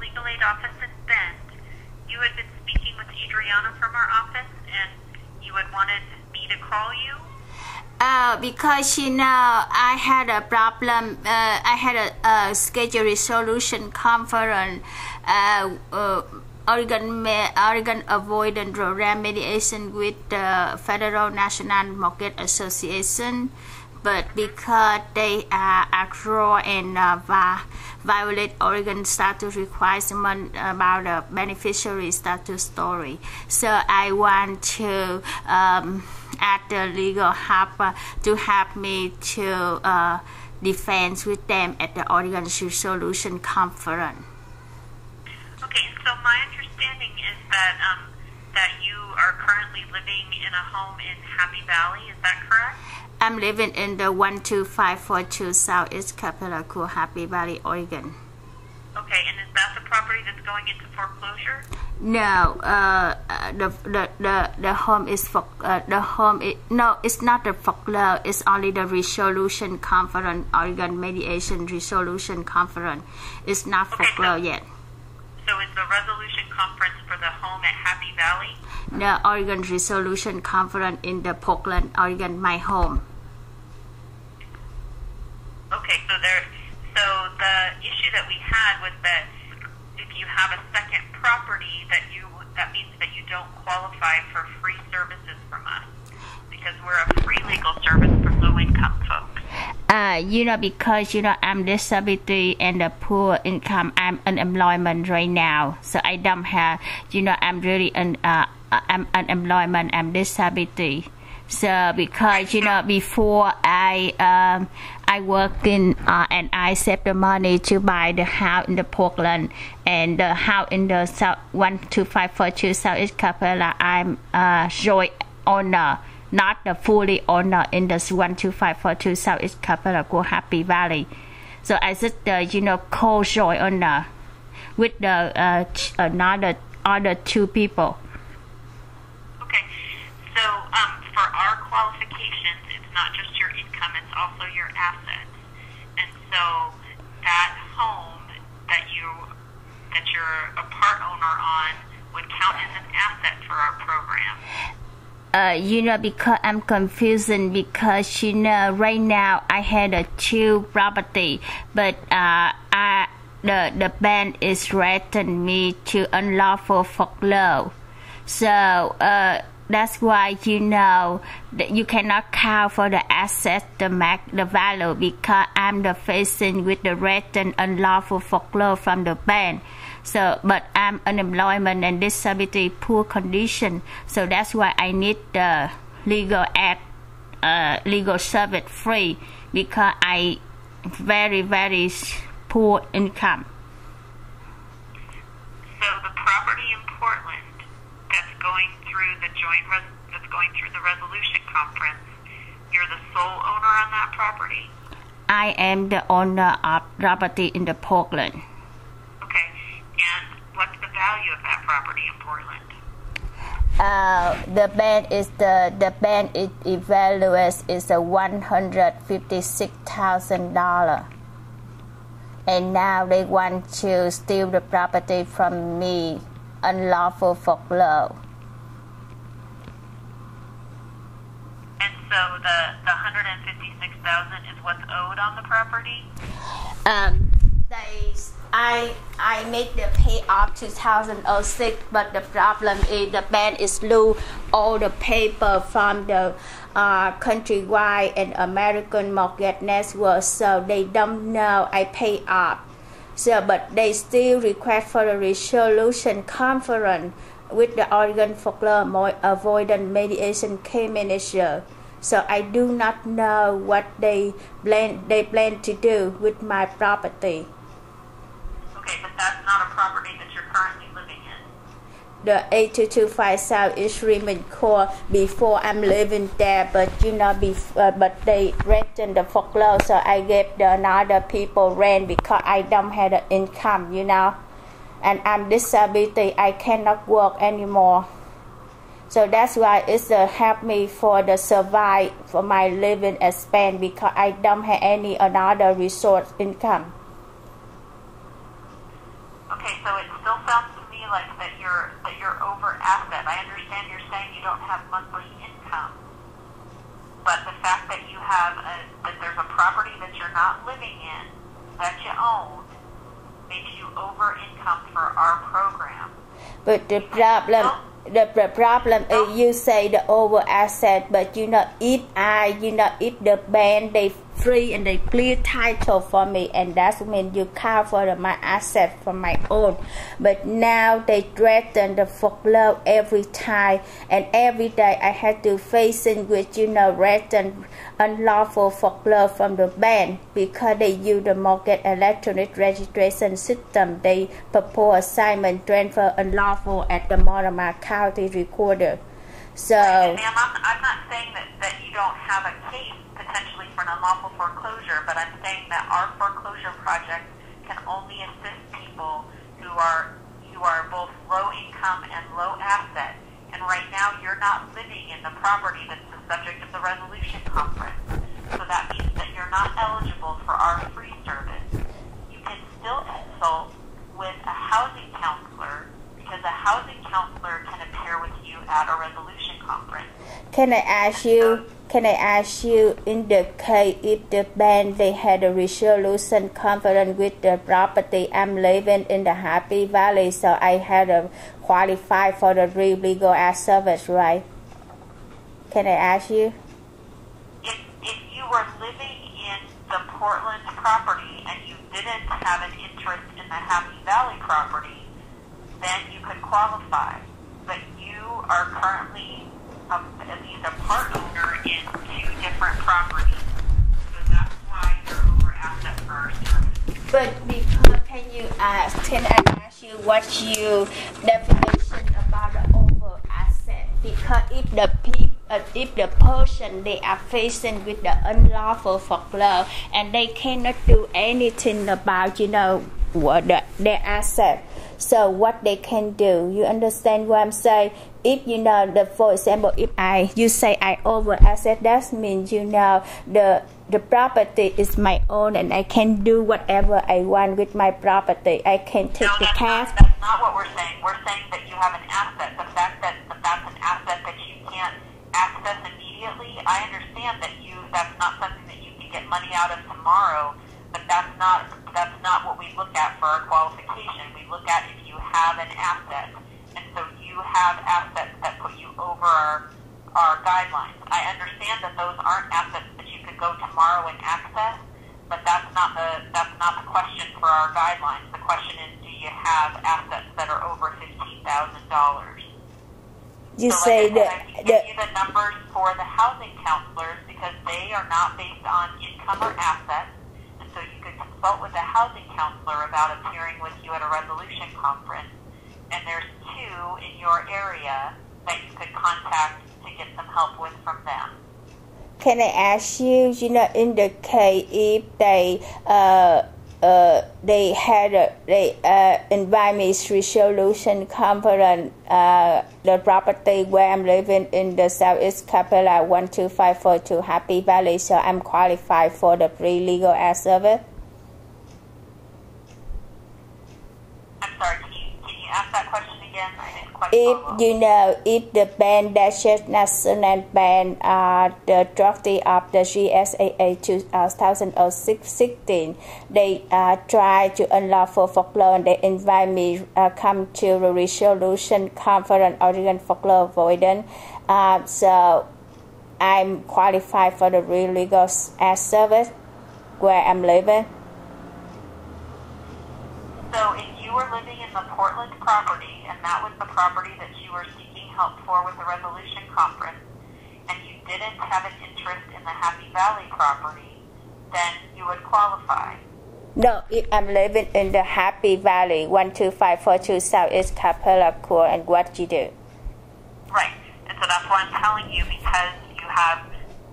legal aid office in Bend. You had been speaking with Adriana from our office, and you had wanted me to call you? Because I had a problem. I had a schedule resolution conference. Oregon Avoidance Remediation with the Federal National Mortgage Association, but because they are accrual and violate Oregon statute requirement about the beneficiary status story, so I want to ask the legal help to help me to defend with them at the Oregon Resolution Conference. Okay, so my understanding is that that you are currently living in a home in Happy Valley. Is that correct? I'm living in the 12542 Southeast Capitol, Happy Valley, Oregon. Okay, and is that the property that's going into foreclosure? No, the home is for no, it's not the foreclosure. It's only the resolution conference, Oregon Mediation Resolution Conference. It's not foreclosure yet. So is the resolution conference for the home at Happy Valley? The Oregon Resolution Conference in the Portland, Oregon, my home. Okay, so the issue that we had was that if you have a second property, that means that you don't qualify for free services from us, because we're a free legal service for low-income folks. Because I'm disability and the poor income, I'm unemployment right now, so I don't have, I'm really I'm unemployment, I'm disability. So because before I worked in and I saved the money to buy the house in the Portland and the house in the South 12542 Southeast Capella, I'm joint owner, not the fully owner in the 12542 Southeast Capella, Happy Valley. So I just co-joint owner with the other two people. Okay, so for our qualifications, it's not just your income, it's also your assets. And so that home that you're a part owner on would count as an asset for our program. Because I'm confusing because right now I had a two property, but the bank is threatening me to unlawful foreclose. So that's why that you cannot count for the asset, the value, because I'm the facing with the threat and unlawful foreclose from the bank. So, but I'm unemployment and disability poor condition. So that's why I need the legal legal service free, because I very, very poor income. So the property in Portland that's going through the resolution conference, you're the sole owner on that property? I am the owner of property in the Portland. Okay, and what's the value of that property in Portland? The bank is evaluates is $156,000, and now they want to steal the property from me, unlawful foreclose. And so the $156,000 is what's owed on the property? I made the pay off 2006, but the problem is the bank is lose all the paper from the Countrywide and American Mortgage Network, so they don't know I pay off. So, but they still request for a resolution conference with the Oregon Foreclosure Avoidance Mediation case manager. So I do not know what they plan to do with my property. Okay, but that's not a property that you're currently living in. The 8225 South is Raymond Court. Before I'm living there, but but they threatened the foreclosure, so I gave the another people rent because I don't have the income, and I'm disability. I cannot work anymore. So that's why it's help me for the survive for my living expense, because I don't have any another resource income. Okay, so it still sounds to me like that you're over asset. I understand you're saying you don't have monthly income, but the fact that you have that there's a property that you're not living in that you own makes you over income for our program. But the problem is you say the over asset, but if the band they free and they clear title for me, and that means you cover my asset for my own. But now they threaten the foreclosure every time, and every day I had to face it with threaten unlawful foreclosure from the bank because they use the mortgage electronic registration system. They propose assignment transfer unlawful at the Mortimer County recorder. So, ma'am, I'm not saying that you don't have a case potentially for an unlawful foreclosure, but I'm saying that our foreclosure project can only assist people who are both low income and low asset. And right now you're not living in the property that's the subject of the resolution conference. So that means that you're not eligible for our free service. You can still consult with a housing counselor because a housing counselor can appear with you at a resolution conference. Can I ask you in the case if the bank they had a resolution conference with the property I'm living in the Happy Valley, so I had to qualify for the free legal aid service, right? Can I ask you? If you were living in the Portland property and you didn't have an interest in the Happy Valley property, then you could qualify. But you are currently at least a part owner in 2 different properties. So that's why you're over asset for our service. But because can I ask you what your definition about the over asset? Because if the person they are facing with the unlawful foreclosure and they cannot do anything about their asset. So what they can do, you understand what I'm saying? If for example, if you say I over asset, that means the property is my own and I can do whatever I want with my property. I can take the cash. That's not what we're saying. We're saying that you have an asset. The fact that that's an asset that you can't access immediately, I understand that that's not something that you can get money out of tomorrow. But that's not what we look at for our qualification. We look at if you have an asset, and so you have assets that put you over our guidelines. I understand that those aren't assets that you could go tomorrow and access, but that's not the question for our guidelines. The question is, do you have assets that are over $15,000? You so say I can give you the numbers for the housing counselors because they are not based on income or assets. So you could consult with a housing counselor about appearing with you at a resolution conference. And there's 2 in your area that you could contact to get some help with from them. Can I ask you, in the case if they invite me to resolution conference, the property where I'm living in the Southeast Capella 12542 Happy Valley, so I'm qualified for the free legal aid service? I'm sorry, can you ask that question again? I didn't quite follow. If the band Dashes National Band the drafting of the GSAA 2016, they try to unlawful foreclosure and they invite me come to the resolution conference Oregon foreclosure avoidance. So I'm qualified for the real legal aid service where I'm living. So if you were living in the Portland property and that was the property that you were seeking help for with the resolution conference, and you didn't have an interest in the Happy Valley property, then you would qualify. No, if I'm living in the Happy Valley 12542 Southeast Capella Court, and what you do? Right, and so that's why I'm telling you, because you have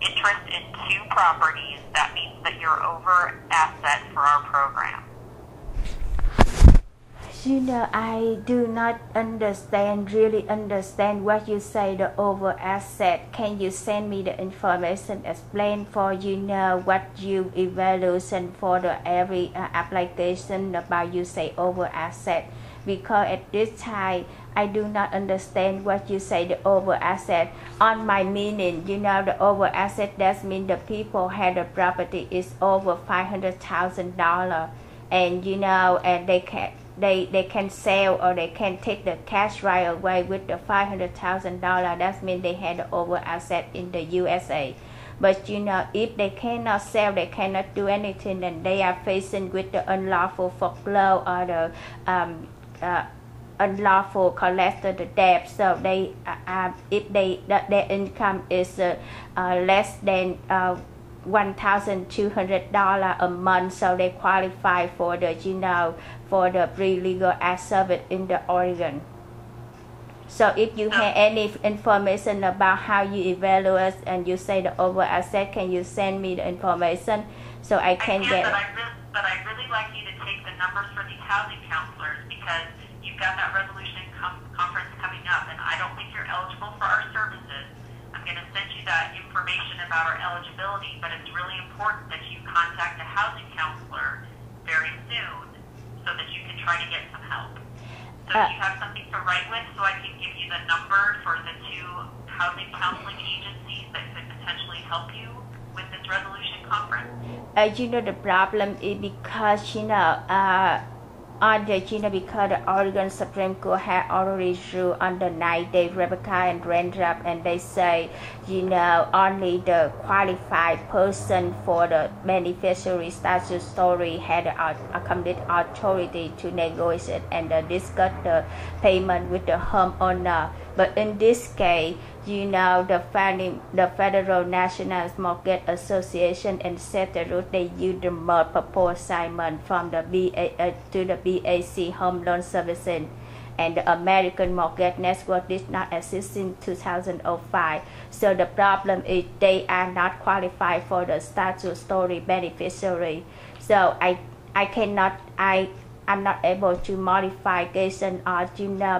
interest in 2 properties, that means that you're over asset for our program. I do not really understand what you say, the over asset. Can you send me the information, explain for what you evaluation for the every application about you say over asset? because at this time I do not understand what you say, the over asset. On my meaning, the over asset, that means the people had a property is over $500,000, and and they can sell or they can take the cash right away with the $500,000. That means they had the over asset in the USA. But if they cannot sell, they cannot do anything, and they are facing with the unlawful foreclosure or the unlawful collector the debt. So they, if their income is less than $1,200 a month, so they qualify for the for the free legal aid service in the Oregon. So if you have any information about how you evaluate and you say the over asset, can you send me the information so I can get it? But I'd really like you to take the numbers for these housing counselors, because you've got that resolution conference coming up, and I don't think you're eligible for our services. I'm going to send you that information about our eligibility, but it's really important that you contact a housing counselor very soon so that you can try to get some help. So do you have something to write with so I can give you the number for the 2 housing counseling agencies that could potentially help you with this resolution conference? The problem is because, because the Oregon Supreme Court had already ruled on the 9-day Rebecca and Raindrop, and they say, only the qualified person for the beneficiary statutory had a complete authority to negotiate and discuss the payment with the homeowner. But in this case, the Federal National Mortgage Association and Settled Root, they use the most proposed assignment from the to the BAC Home Loan Servicing, and the American Mortgage Network did not exist in 2005. So the problem is they are not qualified for the statutory beneficiary. So I'm not able to modify Jason or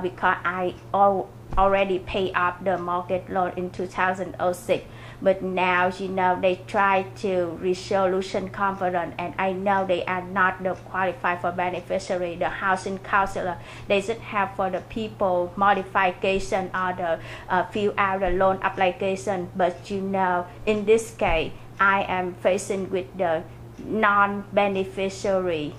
because I already paid off the mortgage loan in 2006. But now, they try to resolution conference, and I know they are not the qualified for beneficiary. The housing counselor, they should have for the people modification or the fill out the loan application. But in this case, I am facing with the non-beneficiary.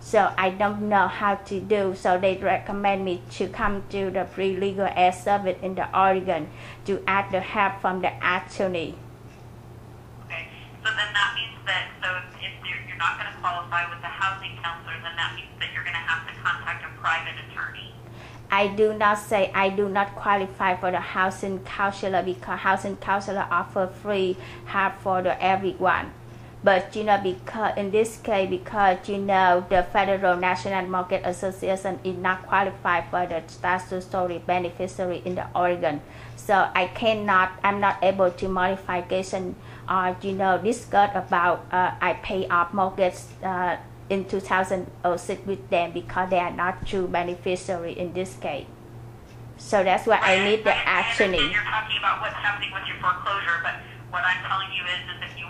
So I don't know how to do. So they recommend me to come to the free legal aid service in the Oregon to ask the help from the attorney. Okay, so then that means that if you're not going to qualify with the housing counselor, then that means that you're going to have to contact a private attorney. I do not say I do not qualify for the housing counselor, because housing counselor offer free help for everyone. But because in this case, because the Federal National Mortgage Association is not qualified for the statutory beneficiary in the Oregon, so I'm not able to modification or discuss about I pay off mortgage in 2006 with them, because they are not true beneficiary in this case. So that's why I need the attorney. You're talking about what's happening with your foreclosure, but what I'm telling you is if you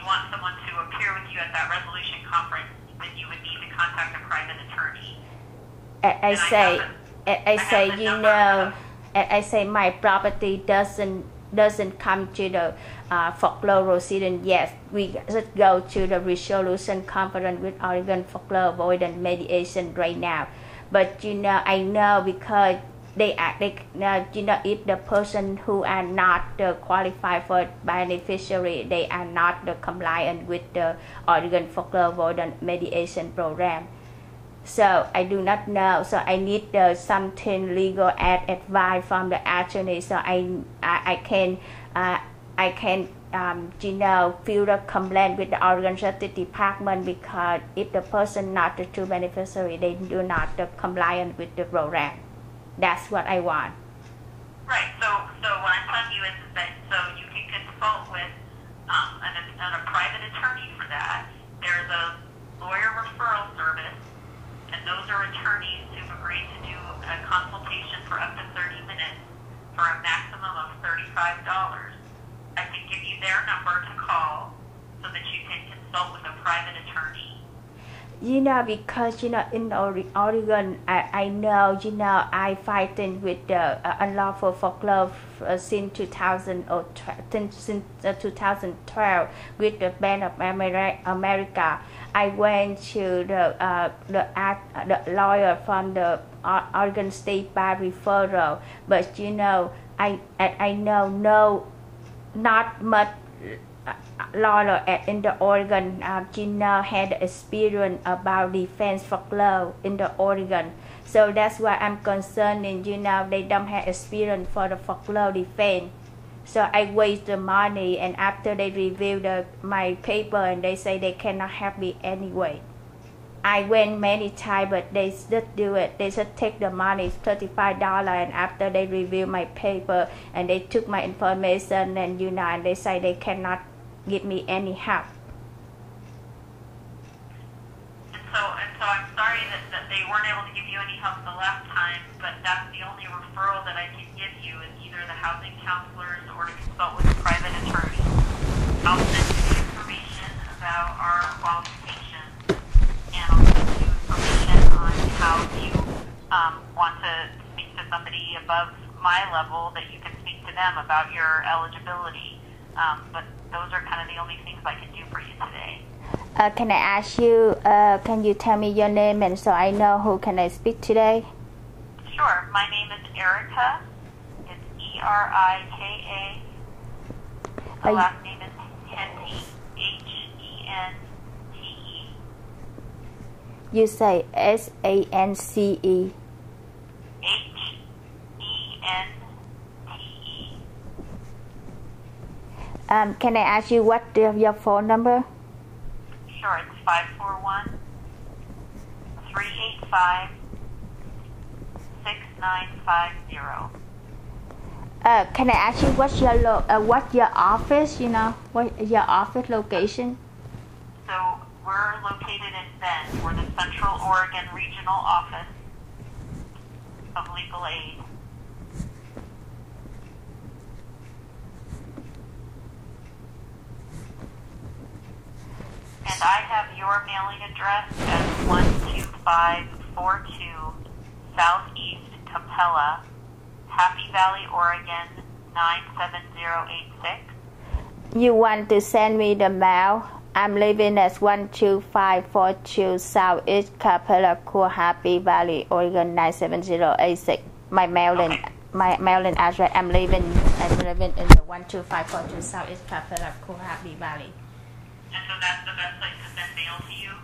want someone to appear with you at that resolution conference, then you would need to contact a private attorney. I say my property doesn't come to the foreclosure proceeding yet. We should go to the resolution conference with Oregon Foreclosure Avoidance Mediation right now. But I know because if the person who are not qualified for beneficiary, they are not compliant with the Oregon Foreclosure Avoidance Mediation Program. So I do not know. So I need something legal advice from the attorney, so I can file the complaint with the Oregon Justice Department, because if the person not the true beneficiary, they do not compliant with the program. That's what I want. Right. So what I'm telling you is that you can consult with a private attorney for that. There's a lawyer referral service, and those are attorneys who've agreed to do a consultation for up to 30 minutes for a maximum of $35. I can give you their number to call so that you can consult with a private attorney. Because in Oregon, I know I fighting with the unlawful folklore since 2000 or since 2012 with the Band of America. I went to the lawyer from the Oregon State by referral, but I know not much lawyer in the Oregon had experience about defense folklore in the Oregon, so that's why I'm concerned. They don't have experience for the folklore defense, so I waste the money. And after they review my paper and they say they cannot help me anyway. I went many times, but they just do it. They just take the money, $35, and after they review my paper and they took my information and and they say they cannot give me any help. And so I'm sorry that they weren't able to give you any help the last time, but that's the only referral that I can give you is either the housing counselors or to consult with a private attorney. I'll send you information about our qualifications, and I'll send you information on how you want to speak to somebody above my level, that you can speak to them about your eligibility. But those are kind of the only things I can do for you today. Can I ask you, can you tell me your name and so I know who can I speak today? Sure. My name is Erica. It's Erika. The last name is Hente, Hente. You say SANCE. Hente. Can I ask you what your phone number? Sure, it's 541-385-6950. Can I ask you what's your office? What your office location? So we're located in Bend. We're the Central Oregon Regional Office of Legal Aid. And I have your mailing address as 12542 Southeast Capella, Happy Valley, Oregon 97086. You want to send me the mail? I'm living at 12542 Southeast Capella, Happy Valley, Oregon 97086. My mailing address. I'm living in the 12542 Southeast Capella, Happy Valley. And so that's the best place to send mail to you?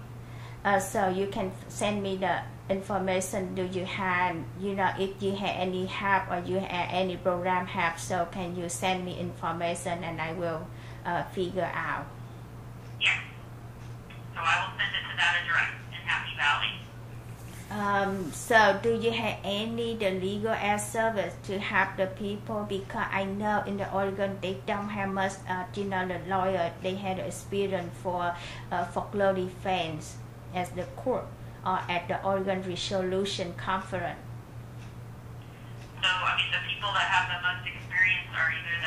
So you can send me the information. Do you have, if you have any help or you have any program help, so can you send me information and I will figure out. Yes. So I will send it to that address in Happy Valley. So do you have the legal aid service to help the people? Because I know in the Oregon they don't have much, the lawyer, they had experience for folklore defense as the court or at the Oregon Resolution Conference. So, the people that have the most experience are either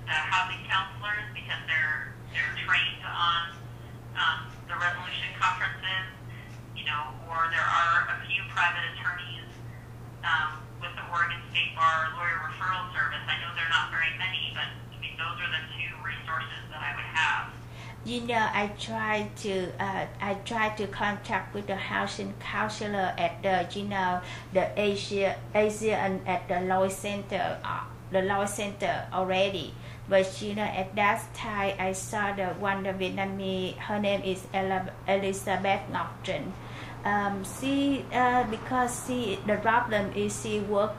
the housing counselors, because they're trained on the resolution conferences, or there are a few private attorneys with the Oregon State Bar Lawyer Referral Service. I know they're not very many, but those are the two resources that I would have. I try to contact with the housing counselor at the Asia and at the law center already. But at that time I saw the Vietnamese. Her name is Elizabeth Ngọc. Because the problem is she was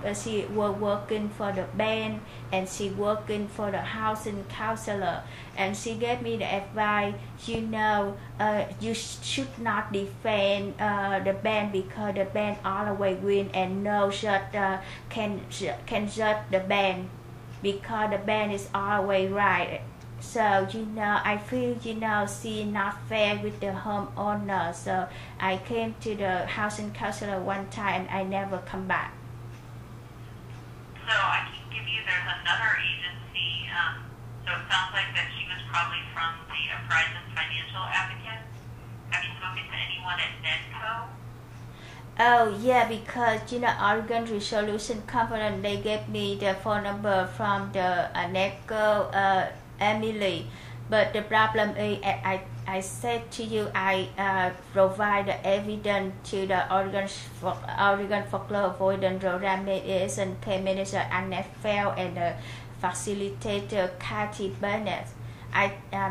working for the band and she working for the housing counselor, and she gave me the advice, you should not defend the band because the band always win and no judge can judge the band because the band is always right. So, I feel, she not fair with the homeowner. So, I came to the housing counselor one time and I never come back. So, I can give you, there's another agency. So, it sounds like that she was probably from the Apprise and Financial Advocate. Have you spoken to anyone at Nedco? Oh yeah, because Oregon Resolution Conference, they gave me the phone number from the NECO Emily, but the problem is I said to you I provide the evidence to the Oregon Folklore Avoidance Remediation Care Manager Annette Fell and the facilitator Kathy Burnett.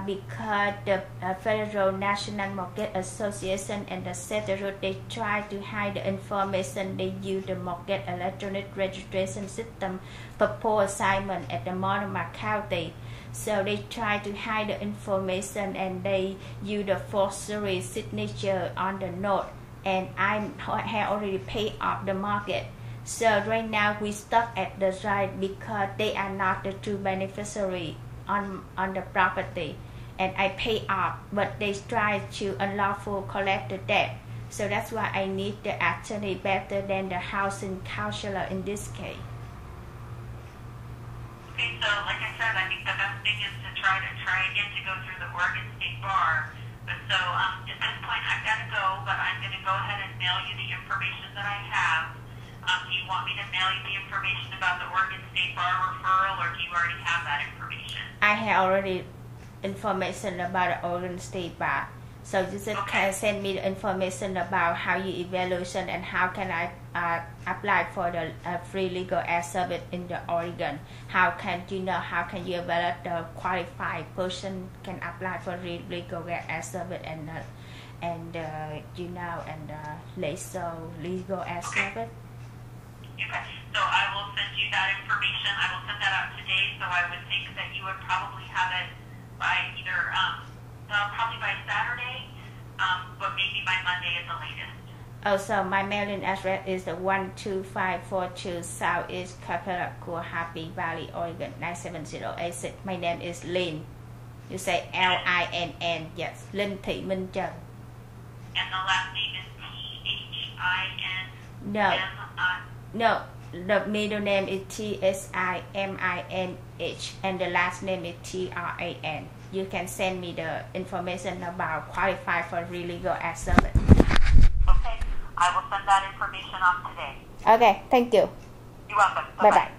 Because the Federal National Mortgage Association and the Federal, they try to hide the information. They use the mortgage electronic registration system proposed assignment at the Monmouth County. So they try to hide the information and they use the forgery signature on the note. And I have already paid off the mortgage. So right now we stuck at the right because they are not the true beneficiary on the property, and I pay off, but they try to unlawful collect the debt. So that's why I need the attorney better than the housing counselor in this case. Okay, so like I said, I think the best thing is to try again to go through the Oregon State Bar. But so at this point I've got to go, but I'm going to go ahead and mail you the information that I have. Do you want me to mail you the information about the Oregon State Bar referral, or do you already have that information? I have already information about the Oregon State Bar. So you just can send me the information about how you evaluation and how can I apply for the free legal aid service in the Oregon. How can you evaluate the qualified person can apply for legal aid service and legal aid service. Okay, so I will send you that information. I will send that out today, so I would think that you would probably have it by either, probably by Saturday, but maybe by Monday at the latest. Oh, so my mailing address is the 12542 Southeast Kakalakua, Happy Valley, Oregon, 97086. My name is Lynn. You say Linn, yes, Lynn Thị Minh Trần. And the last name is Thinmin? No, the middle name is Tsiminh and the last name is Tran. You can send me the information about qualify for legal aid service. Okay, I will send that information off today. Okay, thank you. You're welcome. Bye-bye.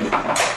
Okay.